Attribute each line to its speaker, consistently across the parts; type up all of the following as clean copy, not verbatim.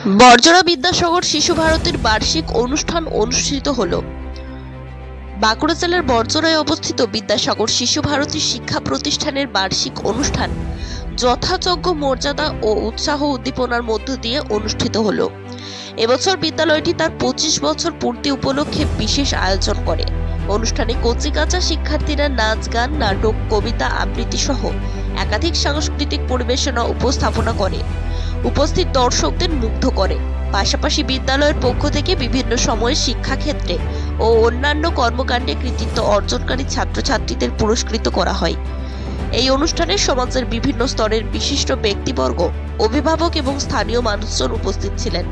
Speaker 1: বর্জরা বিদ্যাসাগর শিশু ভারতীর বার্ষিক অনুষ্ঠান অনুষ্ঠিত হলো। বাঁকুড়া জেলার বর্জরায় অবস্থিত বিদ্যাসাগর শিশু ভারতী শিক্ষা প্রতিষ্ঠানের বার্ষিক অনুষ্ঠান যথাযোগ্য মর্যাদা ও উৎসাহ উদ্দীপনার মধ্য দিয়ে অনুষ্ঠিত হলো। এবছর বিদ্যালয়টি তার 25 বছর পূর্তি উপলক্ষে বিশেষ আয়োজন করে। অনুষ্ঠানে কচিকাঁচা শিক্ষার্থীরা নাচ, গান, নাটক, কবিতা আবৃত্তি সহ একাধিক সাংস্কৃতিক পরিবেশনা উপস্থাপনা করে উপস্থিত দর্শকদের মুগ্ধ করে। পাশাপাশি বিদ্যালয়ের পক্ষ থেকে বিভিন্ন সময়ে শিক্ষাক্ষেত্রে ও অন্যান্য কর্মকাণ্ডে কৃতিত্ব অর্জনকারী ছাত্রছাত্রীদের পুরস্কৃত করা হয়। এই অনুষ্ঠানে সমাজের বিভিন্ন স্তরের বিশিষ্ট ব্যক্তিবর্গ, অভিভাবক এবং স্থানীয় মানুষজন উপস্থিত ছিলেন।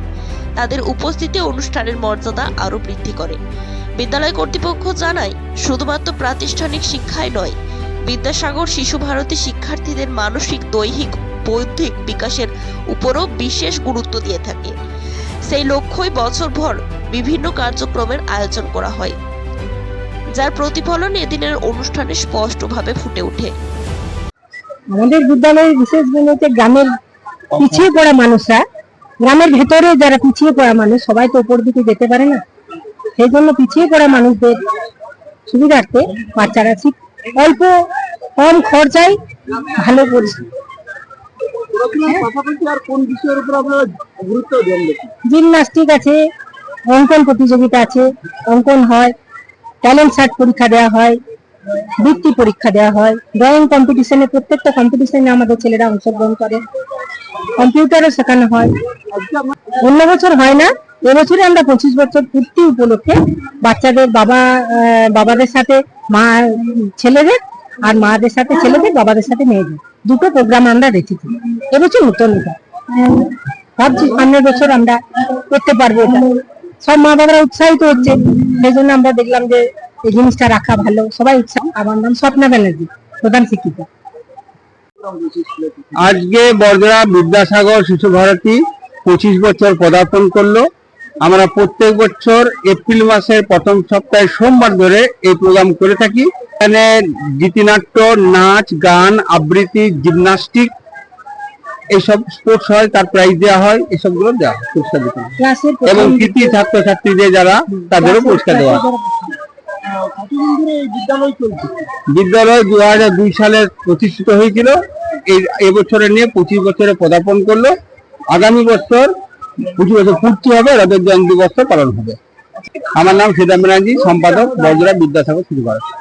Speaker 1: তাদের উপস্থিতি অনুষ্ঠানের মর্যাদা আরও বৃদ্ধি করে। বিদ্যালয় কর্তৃপক্ষ জানায়, শুধুমাত্র প্রাতিষ্ঠানিক শিক্ষাই নয়, বিদ্যাসাগর শিশু ভারতী শিক্ষার্থীদের মানসিক, দৈহিক, বৌদ্ধিক বিকাশের উপরও বিশেষ গুরুত্ব দিয়ে থাকে। সেই লক্ষ্যই বছরভর বিভিন্ন কার্যক্রমের আয়োজন করা হয়, যার প্রতিফলন এদিনের অনুষ্ঠানে স্পষ্টভাবে ফুটে ওঠে।
Speaker 2: আমাদের বিদ্যালয়ের বিশেষ গুণতে গ্রামের পিছিয়ে পড়া মানুষরা, গ্রামের ভেতরে যারা পিছিয়ে পড়া মানুষ, সবাই তো উপর দিকে যেতে পারে না, সেই জন্য পিছিয়ে পড়া মানুষদের সুবিধার্থে বাচ্চারা অল্প কম খরচায় ভালো করছে। জিমনাস্টিক আছে, অঙ্কন প্রতিযোগিতা আছে, অঙ্কন হয়, ট্যালেন্ট সার্চ পরীক্ষা দেওয়া হয়, বৃত্তি পরীক্ষা দেওয়া হয়, ড্রয়িং কম্পিটিশনে প্রত্যেকটা কম্পিটিশনে আমাদের ছেলেরা অংশগ্রহণ করে, কম্পিউটারও শেখানো হয়। অন্য বছর হয় না, এবছরে আমরা 25 বছর পূর্তি উপলক্ষে বাচ্চাদের বাবাদের সাথে মা ছেলেদের, আর মাদের সাথে ছেলেদের, বাবাদের সাথে মেয়েদের দুটো প্রোগ্রাম আমরা রেখেছি। এবছর নতুন ভাবছি সামনের বছর আমরা করতে পারবো। সব মা বাবারা উৎসাহিত হচ্ছে, সেই জন্য আমরা দেখলাম যে এই জিনিসটা রাখা ভালো, সবাই উৎসাহ। আমার নাম স্বপ্না ব্যানার্জি, প্রধান শিক্ষিকা।
Speaker 3: আজকে বর্জরা বিদ্যাসাগর শিশু ভারতী 25 বছর পদার্পণ করলো। আমরা প্রত্যেক বছর এপ্রিল মাসের প্রথম সপ্তাহে সোমবার ধরে এই প্রোগ্রাম করে থাকি। এখানে গীতিনাট্য, নাচ, গান, আবৃত্তি, জিমনাস্টিক এইসব স্পোর্টস হয়, তার প্রাইজ দেওয়া হয়, এসবগুলো দেওয়া হয়, পুরস্কার দিতে হয়। এবং কৃতি ছাত্রছাত্রীদের যারা, তাদেরও পুরস্কার দেওয়া হয়। বিদ্যালয় 2002 সালে প্রতিষ্ঠিত হয়েছিল। এবছরে নিয়ে 25 বছরে পদার্পণ করলো। আগামী বছর 25 বছর পূর্তি হবে, রজত জয়ন্তী বছর পালন হবে। আমার নাম স্বপ্না ব্যানার্জি, সম্পাদক, বর্জরা বিদ্যাসাগর শিশু ভারতী।